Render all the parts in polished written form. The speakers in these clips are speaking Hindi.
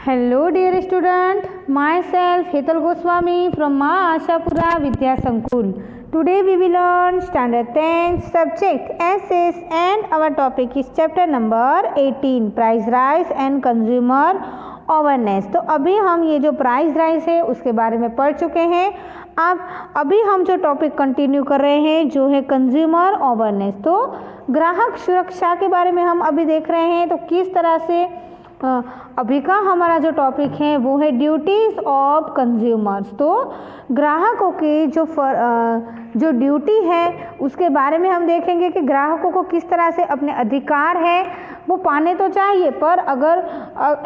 Hello dear student, myself Hetal Goswami from Ma Ashapura Vidya Sankul. Today we will learn standard 10 subject SS and our topic is chapter number 18 price rise and consumer awareness. तो अभी हम ये जो प्राइस राइज है उसके बारे में पढ़ चुके हैं। अब अभी हम जो टॉपिक कंटिन्यू कर रहे हैं जो है कंज्यूमर अवेयरनेस। तो ग्राहक सुरक्षा के बारे में हम अभी देख रहे हैं। तो किस तरह से अभी का हमारा जो टॉपिक है वो है ड्यूटीज़ ऑफ कंज्यूमर्स। तो ग्राहकों की जो ड्यूटी है उसके बारे में हम देखेंगे कि ग्राहकों को किस तरह से अपने अधिकार है वो पाने तो चाहिए, पर अगर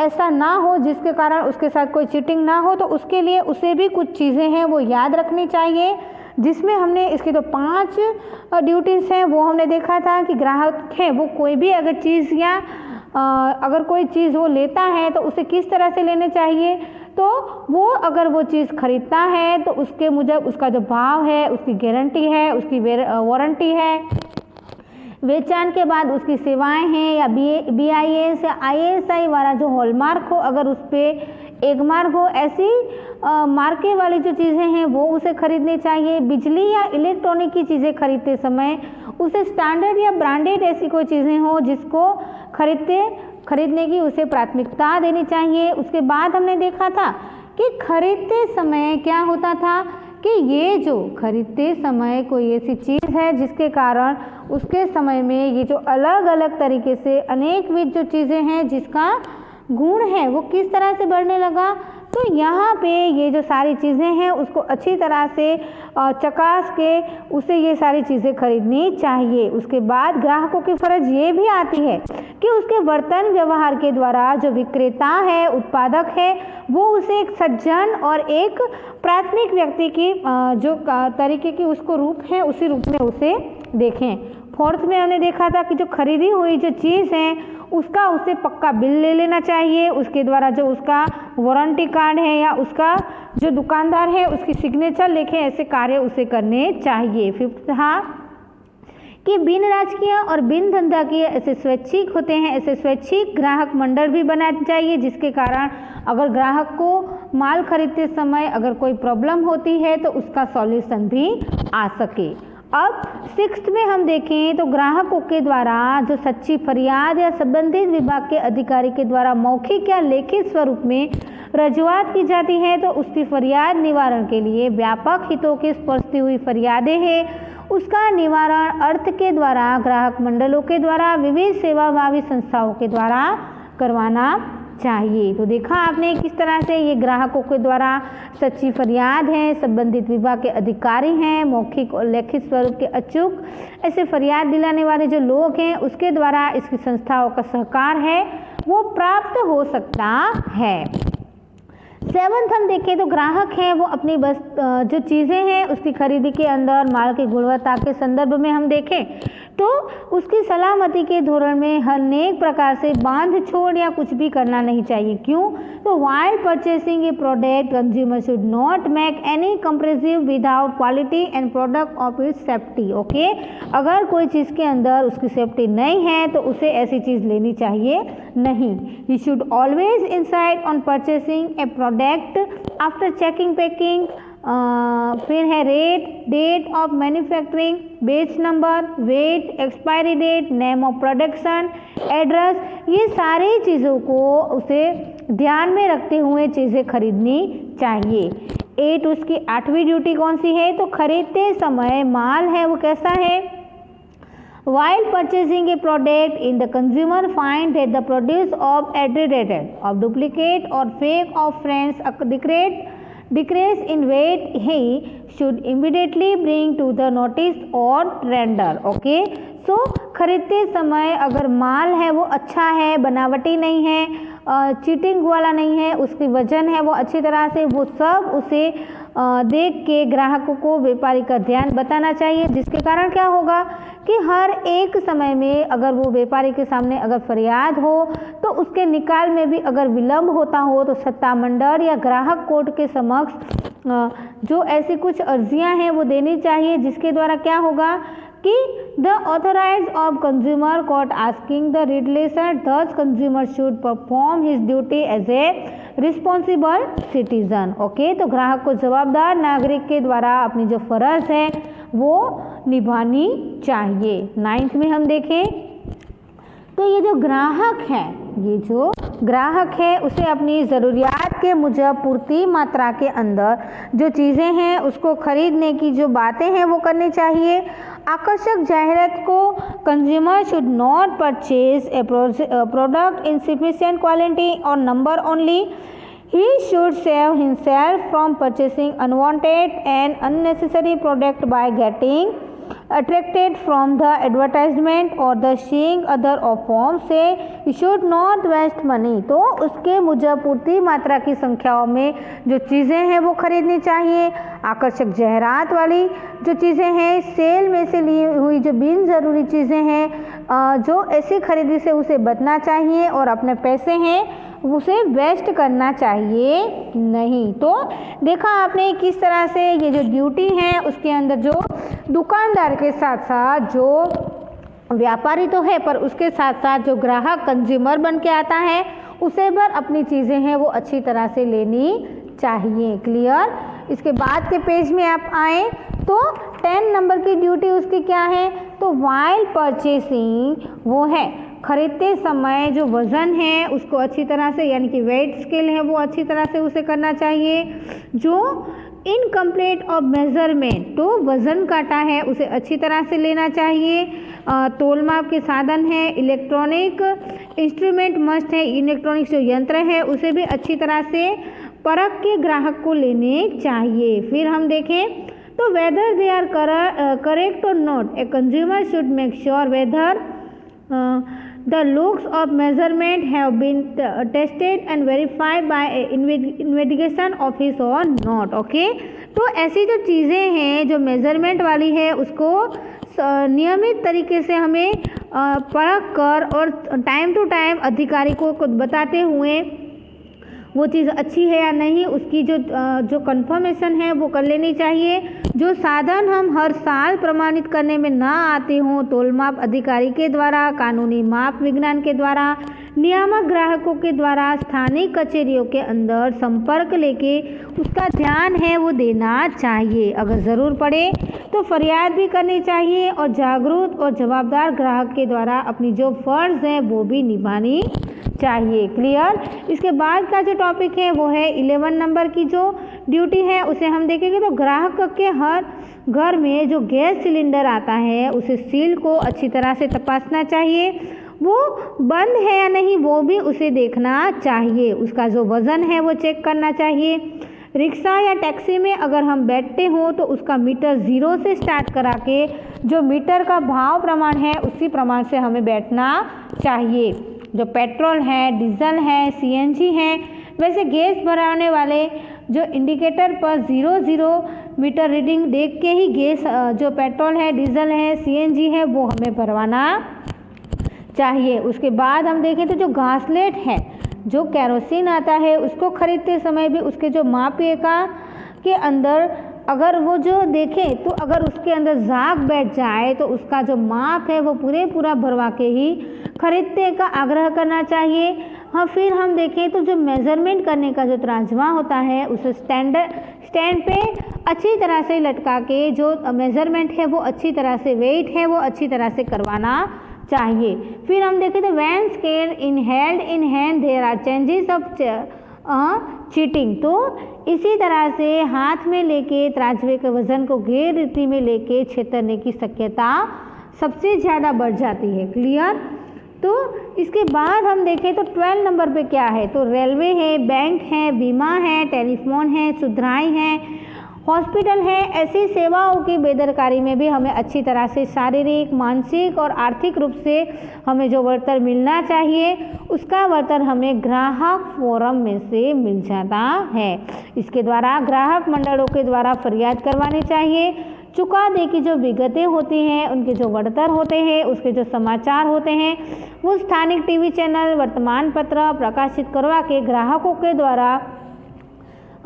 ऐसा ना हो जिसके कारण उसके साथ कोई चीटिंग ना हो तो उसके लिए उसे भी कुछ चीज़ें हैं वो याद रखनी चाहिए, जिसमें हमने इसकी तो 5 ड्यूटीज़ हैं वो हमने देखा था कि ग्राहक है वो कोई भी अगर चीज़ या अगर कोई चीज़ वो लेता है तो उसे किस तरह से लेने चाहिए। तो वो अगर वो चीज़ खरीदता है तो उसके मुजब उसका जो भाव है, उसकी गारंटी है, उसकी वारंटी है, वेचान के बाद उसकी सेवाएं हैं या BIS या ISI वाला जो हॉलमार्क हो अगर उस पर एक मार्क हो, ऐसी मार्के वाली जो चीज़ें हैं वो उसे खरीदनी चाहिए। बिजली या इलेक्ट्रॉनिक की चीज़ें खरीदते समय उसे स्टैंडर्ड या ब्रांडेड ऐसी कोई चीज़ें हो जिसको खरीदने की उसे प्राथमिकता देनी चाहिए। उसके बाद हमने देखा था कि खरीदते समय क्या होता था कि ये जो खरीदते समय कोई ऐसी चीज़ है जिसके कारण उसके समय में ये जो अलग अलग तरीके से अनेकविध जो चीज़ें हैं जिसका गुण है वो किस तरह से बढ़ने लगा। तो यहाँ पे ये जो सारी चीज़ें हैं उसको अच्छी तरह से चकास के उसे ये सारी चीज़ें खरीदनी चाहिए। उसके बाद ग्राहकों की फ़र्ज ये भी आती है कि उसके बर्तन व्यवहार के द्वारा जो विक्रेता है, उत्पादक है, वो उसे एक सज्जन और एक प्राथमिक व्यक्ति की जो तरीके की उसको रूप है उसी रूप में उसे देखें। 4th में हमने देखा था कि जो खरीदी हुई जो चीज़ है उसका उसे पक्का बिल ले लेना चाहिए, उसके द्वारा जो उसका वारंटी कार्ड है या उसका जो दुकानदार है उसकी सिग्नेचर लिखे, ऐसे कार्य उसे करने चाहिए। 5th था कि बिन राजकीय और बिन धंधाकीय ऐसे स्वैच्छिक होते हैं, ऐसे स्वैच्छिक ग्राहक मंडल भी बनाना चाहिए जिसके कारण अगर ग्राहक को माल खरीदते समय अगर कोई प्रॉब्लम होती है तो उसका सॉल्यूशन भी आ सके। अब 6th में हम देखें तो ग्राहकों के द्वारा जो सच्ची फरियाद या संबंधित विभाग के अधिकारी के द्वारा मौखिक या लिखित स्वरूप में रजूआत की जाती है तो उसकी फरियाद निवारण के लिए व्यापक हितों की स्पर्शती हुई फरियादें हैं उसका निवारण अर्थ के द्वारा ग्राहक मंडलों के द्वारा विविध सेवाभावी संस्थाओं के द्वारा करवाना चाहिए। तो देखा आपने किस तरह से ये ग्राहकों के द्वारा सच्ची फरियाद है, संबंधित विभाग के अधिकारी हैं, मौखिक और लिखित स्वरूप के अचूक ऐसे फरियाद दिलाने वाले जो लोग हैं उसके द्वारा इसकी संस्थाओं का सहकार है वो प्राप्त हो सकता है। 7th हम देखें तो ग्राहक हैं वो अपनी बस जो चीज़ें हैं उसकी खरीदी के अंदर माल की गुणवत्ता के संदर्भ में हम देखें तो उसकी सलामती के धोरण में अनेक प्रकार से बांध छोड़ या कुछ भी करना नहीं चाहिए। क्यों? तो while purchasing a product consumer should not make any compressive without quality and product of its safety. Okay, अगर कोई चीज़ के अंदर उसकी सेफ्टी नहीं है तो उसे ऐसी चीज़ लेनी चाहिए नहीं। He should always inside on purchasing a product after checking packing, फिर है rate, date of manufacturing, batch number, weight, expiry date, name of production, address, ये सारी चीज़ों को उसे ध्यान में रखते हुए चीज़ें खरीदनी चाहिए। 8 उसकी 8वीं ड्यूटी कौन सी है? तो खरीदते समय माल है वो कैसा है? While purchasing a product, in the consumer find that the produce of adulterated, of duplicate or fake of friends decrease in weight, he should immediately bring to the notice or render. Okay, so खरीदते समय अगर माल है वो अच्छा है, बनावटी नहीं है, चीटिंग वाला नहीं है, उसकी वजन है वो अच्छी तरह से, वो सब उसे देख के ग्राहकों को व्यापारी का ध्यान बताना चाहिए, जिसके कारण क्या होगा कि हर एक समय में अगर वो व्यापारी के सामने अगर फरियाद हो तो उसके निकाल में भी अगर विलंब होता हो तो सत्ता मंडल या ग्राहक कोर्ट के समक्ष जो ऐसी कुछ अर्जियां हैं वो देनी चाहिए, जिसके द्वारा क्या होगा कि the authorise of consumer court asking the relator this consumer should perform his duty as a responsible citizen. Okay, तो ग्राहक को जवाबदार नागरिक के द्वारा अपनी जो फर्ज है वो निभानी चाहिए। 9th में हम देखें तो ये जो ग्राहक है उसे अपनी ज़रूरियात के मुजब पूर्ति मात्रा के अंदर जो चीज़ें हैं उसको खरीदने की जो बातें हैं वो करनी चाहिए। आकर्षक जाहिरात को consumer should not purchase a product in sufficient quality और number only. He should save himself from purchasing unwanted and unnecessary product by getting attracted from the advertisement or the seeing other of form से he should not waste money। तो उसके मुजब पूर्ति मात्रा की संख्याओं में जो चीज़ें हैं वो खरीदनी चाहिए। आकर्षक जाहिरात वाली जो चीज़ें हैं, सेल में से ली हुई जो बिन ज़रूरी चीज़ें हैं, जो ऐसी खरीदी से उसे बचना चाहिए और अपने पैसे हैं उसे वेस्ट करना चाहिए नहीं। तो देखा आपने किस तरह से ये जो ड्यूटी है उसके अंदर जो दुकानदार के साथ साथ जो व्यापारी तो है पर उसके साथ साथ जो ग्राहक कंज्यूमर बन के आता है उसे पर अपनी चीज़ें हैं वो अच्छी तरह से लेनी चाहिए। क्लियर। इसके बाद के पेज में आप आए तो 10 नंबर की ड्यूटी उसकी क्या है, तो वाइल परचेसिंग वो है खरीदते समय जो वज़न है उसको अच्छी तरह से यानी कि वेट स्केल है वो अच्छी तरह से उसे करना चाहिए। जो इनकम्प्लीट ऑफ मेजरमेंट तो वज़न काटा है उसे अच्छी तरह से लेना चाहिए। तोल माप के साधन है, इलेक्ट्रॉनिक इंस्ट्रूमेंट मस्ट है, इलेक्ट्रॉनिक जो यंत्र है उसे भी अच्छी तरह से परख के ग्राहक को लेने चाहिए। फिर हम देखें तो वेदर दे आर करेक्ट और not, a consumer should make sure whether the looks of measurement have been tested and verified by a investigation office or not। Okay, तो ऐसी जो चीज़ें हैं जो मेजरमेंट वाली है उसको नियमित तरीके से हमें परख कर और टाइम टू टाइम अधिकारी को बताते हुए वो चीज़ अच्छी है या नहीं उसकी जो कंफर्मेशन है वो कर लेनी चाहिए। जो साधन हम हर साल प्रमाणित करने में ना आते हों, तोलमाप अधिकारी के द्वारा, कानूनी माप विज्ञान के द्वारा, नियामक ग्राहकों के द्वारा स्थानीय कचहरियों के अंदर संपर्क लेके उसका ध्यान है वो देना चाहिए। अगर ज़रूर पड़े तो फरियाद भी करनी चाहिए और जागरूक और जवाबदार ग्राहक के द्वारा अपनी जो फ़र्ज है वो भी निभानी चाहिए। क्लियर। इसके बाद का जो टॉपिक है वो है 11 नंबर की जो ड्यूटी है उसे हम देखेंगे। तो ग्राहक के हर घर में जो गैस सिलेंडर आता है उसे सील को अच्छी तरह से तपासना चाहिए, वो बंद है या नहीं वो भी उसे देखना चाहिए। उसका जो वज़न है वो चेक करना चाहिए। रिक्शा या टैक्सी में अगर हम बैठते हों तो उसका मीटर 0 से स्टार्ट करा के जो मीटर का भाव प्रमाण है उसी प्रमाण से हमें बैठना चाहिए। जो पेट्रोल है, डीजल है, सीएनजी है, वैसे गैस भराने वाले जो इंडिकेटर पर 00 मीटर रीडिंग देख के ही गैस जो पेट्रोल है, डीजल है, सीएनजी है वो हमें भरवाना चाहिए। उसके बाद हम देखें तो जो घासलेट है, जो केरोसिन आता है उसको खरीदते समय भी उसके जो मापिका के अंदर अगर वो जो देखें तो अगर उसके अंदर झाग बैठ जाए तो उसका जो माप है वो पूरा भरवा के ही खरीदने का आग्रह करना चाहिए। हाँ, फिर हम देखें तो जो मेज़रमेंट करने का जो तराजवा होता है उसे स्टैंड पे अच्छी तरह से लटका के जो मेज़रमेंट है वो अच्छी तरह से वेट है वो अच्छी तरह से करवाना चाहिए। फिर हम देखें तो when scale in held in hand there are changes of cheating, तो इसी तरह से हाथ में लेके तराजवे के वज़न को गैर रीति में लेके छेतरने की शक्यता सबसे ज़्यादा बढ़ जाती है। क्लियर। तो इसके बाद हम देखें तो 12 नंबर पे क्या है, तो रेलवे है, बैंक है, बीमा है, टेलीफोन है, सुधराई है, हॉस्पिटल है। ऐसी सेवाओं की बेदरकारी में भी हमें अच्छी तरह से शारीरिक, मानसिक और आर्थिक रूप से हमें जो वरदान मिलना चाहिए उसका वरदान हमें ग्राहक फोरम में से मिल जाता है। इसके द्वारा ग्राहक मंडलों के द्वारा फरियाद करवानी चाहिए। चुकाने की जो विगतें होती हैं, उनके जो वरदान होते हैं, उसके जो समाचार होते हैं वो स्थानिक टीवी चैनल, वर्तमान पत्र प्रकाशित करवा के ग्राहकों के द्वारा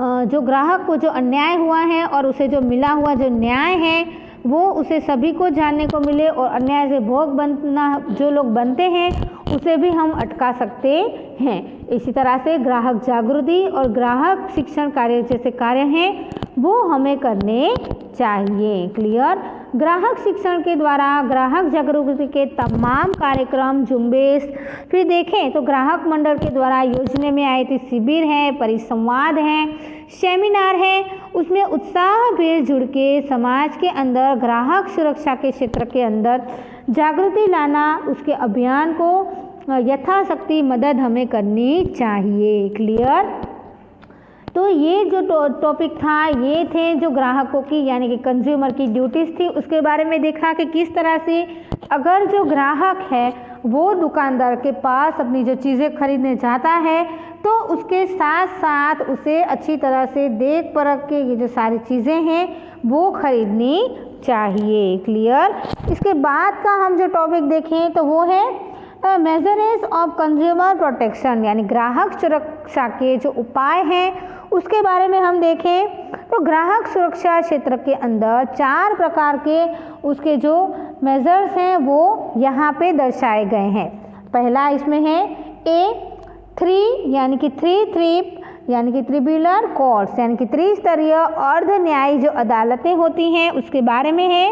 जो ग्राहक को जो अन्याय हुआ है और उसे जो मिला हुआ जो न्याय है वो उसे सभी को जानने को मिले और अन्याय से भोग बनना जो लोग बनते हैं उसे भी हम अटका सकते हैं। इसी तरह से ग्राहक जागृति और ग्राहक शिक्षण कार्य जैसे कार्य हैं वो हमें करने चाहिए। क्लियर। ग्राहक शिक्षण के द्वारा ग्राहक जागृति के तमाम कार्यक्रम झुंबेश, फिर देखें तो ग्राहक मंडल के द्वारा योजना में आए थे शिविर है, परिसंवाद है, सेमिनार है, उसमें उत्साह भीड़ जुड़ के समाज के अंदर ग्राहक सुरक्षा के क्षेत्र के अंदर जागृति लाना, उसके अभियान को यथाशक्ति मदद हमें करनी चाहिए। क्लियर। तो ये जो टॉपिक था ये थे जो ग्राहकों की यानी कि कंज्यूमर की ड्यूटीज़ थी, उसके बारे में देखा कि किस तरह से अगर जो ग्राहक है वो दुकानदार के पास अपनी जो चीज़ें खरीदने जाता है तो उसके साथ साथ उसे अच्छी तरह से देख परख के ये जो सारी चीज़ें हैं वो खरीदनी चाहिए। क्लियर। इसके बाद का हम जो टॉपिक देखें तो वो है मेजर्स ऑफ कंज्यूमर प्रोटेक्शन यानी ग्राहक सुरक्षा के जो उपाय हैं उसके बारे में हम देखें तो ग्राहक सुरक्षा क्षेत्र के अंदर 4 प्रकार के उसके जो मेजर्स हैं वो यहाँ पे दर्शाए गए हैं। पहला इसमें है A3 यानी कि 3 यानी कि ट्रिब्यूनल कोर्ट्स यानी कि त्रिस्तरीय अर्ध न्यायी जो अदालतें होती हैं उसके बारे में है।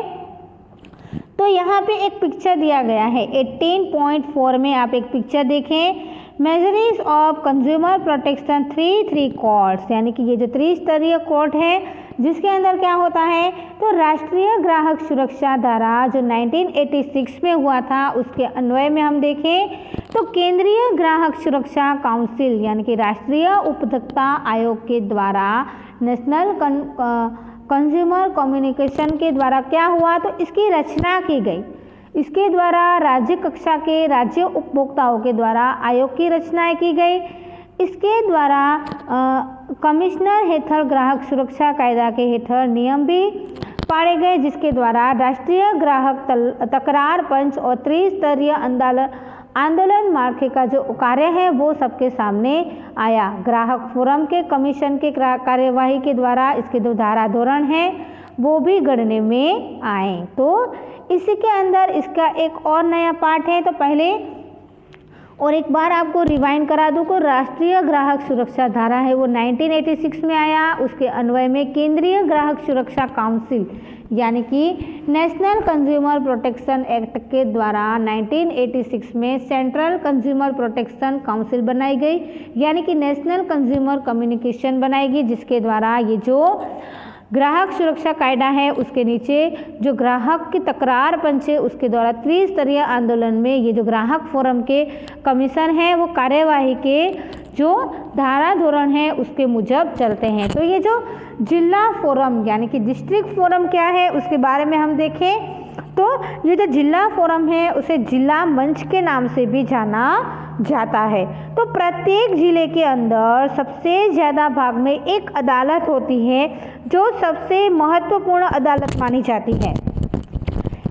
तो यहाँ पे एक पिक्चर दिया गया है 18.4 में आप एक पिक्चर देखें measures of consumer protection 3 courts यानी कि ये जो त्रिस्तरीय कोर्ट है जिसके अंदर क्या होता है तो राष्ट्रीय ग्राहक सुरक्षा धारा जो 1986 में हुआ था उसके अन्वय में हम देखें तो केंद्रीय ग्राहक सुरक्षा काउंसिल यानी कि राष्ट्रीय उपभोक्ता आयोग के द्वारा नेशनल कंज्यूमर कम्युनिकेशन के द्वारा क्या हुआ तो इसकी रचना की गई। इसके द्वारा राज्य कक्षा के राज्य उपभोक्ताओं के द्वारा आयोग की रचना की गई। इसके द्वारा कमिश्नर हेठल ग्राहक सुरक्षा कायदा के हेठल नियम भी पाड़े गए जिसके द्वारा राष्ट्रीय ग्राहक तकरार पंच और त्रिस्तरीय आंदोलन मार्ग का जो कार्य है वो सबके सामने आया। ग्राहक फोरम के कमीशन के कार्यवाही के द्वारा इसके जो धारा धोरण है वो भी गणने में आए। तो इसी के अंदर इसका एक और नया पार्ट है। तो पहले और एक बार आपको रिवाइंड करा दूँ को राष्ट्रीय ग्राहक सुरक्षा धारा है वो 1986 में आया। उसके अन्वय में केंद्रीय ग्राहक सुरक्षा काउंसिल यानी कि नेशनल कंज्यूमर प्रोटेक्शन एक्ट के द्वारा 1986 में सेंट्रल कंज्यूमर प्रोटेक्शन काउंसिल बनाई गई यानी कि नेशनल कंज्यूमर कम्युनिकेशन बनाई गई जिसके द्वारा ये जो ग्राहक सुरक्षा कायदा है उसके नीचे जो ग्राहक की तकरार पंच है उसके द्वारा त्रिस्तरीय आंदोलन में ये जो ग्राहक फोरम के कमीशन है वो कार्यवाही के जो धारा धोरण है उसके मुजब चलते हैं। तो ये जो जिला फोरम यानी कि डिस्ट्रिक्ट फोरम क्या है उसके बारे में हम देखें तो ये जो जिला फोरम है उसे जिला मंच के नाम से भी जाना जाता है। तो प्रत्येक जिले के अंदर सबसे ज़्यादा भाग में एक अदालत होती है जो सबसे महत्वपूर्ण अदालत मानी जाती है।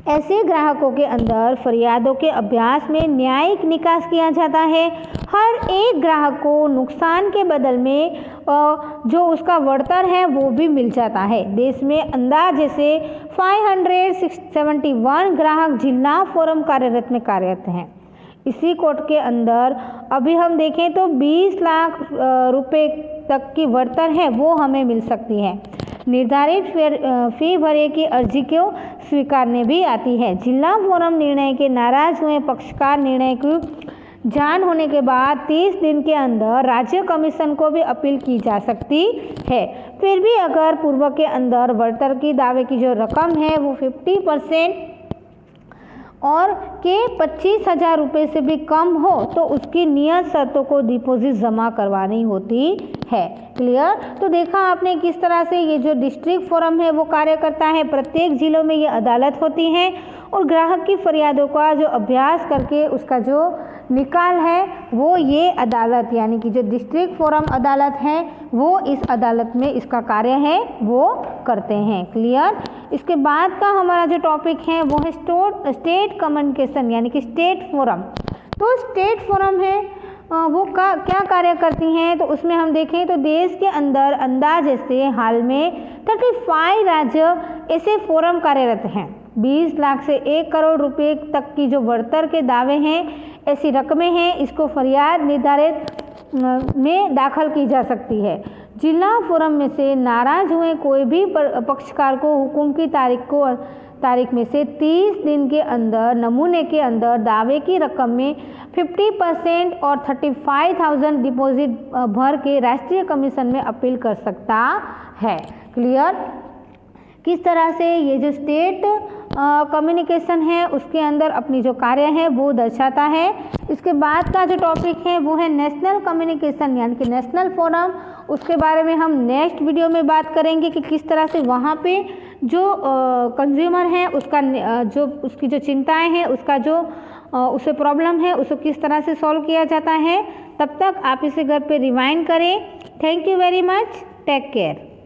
ऐसे ग्राहकों के अंदर फरियादों के अभ्यास में न्यायिक निकास किया जाता है। हर एक ग्राहक को नुकसान के बदल में जो उसका वरतर है वो भी मिल जाता है। देश में अंदाजे से 571 ग्राहक जिला फोरम कार्यरत हैं। इसी कोर्ट के अंदर अभी हम देखें तो 20 लाख रुपए तक की वरतर है वो हमें मिल सकती है। निर्धारित फी भरे की अर्जी को स्वीकारने भी आती है। जिला फोरम निर्णय के नाराज हुए पक्षकार निर्णय की जान होने के बाद 30 दिन के अंदर राज्य कमीशन को भी अपील की जा सकती है। फिर भी अगर पूर्व के अंदर वरतर की दावे की जो रकम है वो 50% और के 25,000 रुपये से भी कम हो तो उसकी नियत शर्तों को डिपॉजिट जमा करवानी होती है। क्लियर। तो देखा आपने किस तरह से ये जो डिस्ट्रिक्ट फोरम है वो कार्य करता है। प्रत्येक जिलों में ये अदालत होती है और ग्राहक की फरियादों का जो अभ्यास करके उसका जो निकाल है वो ये अदालत यानी कि जो डिस्ट्रिक्ट फोरम अदालत है वो इस अदालत में इसका कार्य है वो करते हैं। क्लियर। इसके बाद का हमारा जो टॉपिक है वो है स्टेट कम्युनिकेशन यानी कि स्टेट फोरम। तो स्टेट फोरम है वो क्या कार्य करती हैं, तो उसमें हम देखें तो देश के अंदर अंदाजे से हाल में 35 राज्य ऐसे फोरम कार्यरत हैं। 20 लाख से 1 करोड़ रुपए तक की जो बढ़तर के दावे हैं, ऐसी रकमें हैं, इसको फरियाद निर्धारित में दाखिल की जा सकती है। जिला फोरम में से नाराज हुए कोई भी पक्षकार को हुक्म की तारीख में से 30 दिन के अंदर नमूने के अंदर दावे की रकम में 50% और 35,000 डिपॉजिट भर के राष्ट्रीय कमीशन में अपील कर सकता है। क्लियर? किस तरह से ये जो स्टेट कम्युनिकेशन है उसके अंदर अपनी जो कार्य है वो दर्शाता है। इसके बाद का जो टॉपिक है वो है नेशनल कम्युनिकेशन यानी कि नेशनल फोरम। उसके बारे में हम नेक्स्ट वीडियो में बात करेंगे कि किस तरह से वहाँ पे जो कंज्यूमर है उसका जो उसकी जो चिंताएं हैं, उसका जो उसे प्रॉब्लम है उसको किस तरह से सॉल्व किया जाता है। तब तक आप इसे घर पे रिवाइंड करें। Thank you very much. Take care.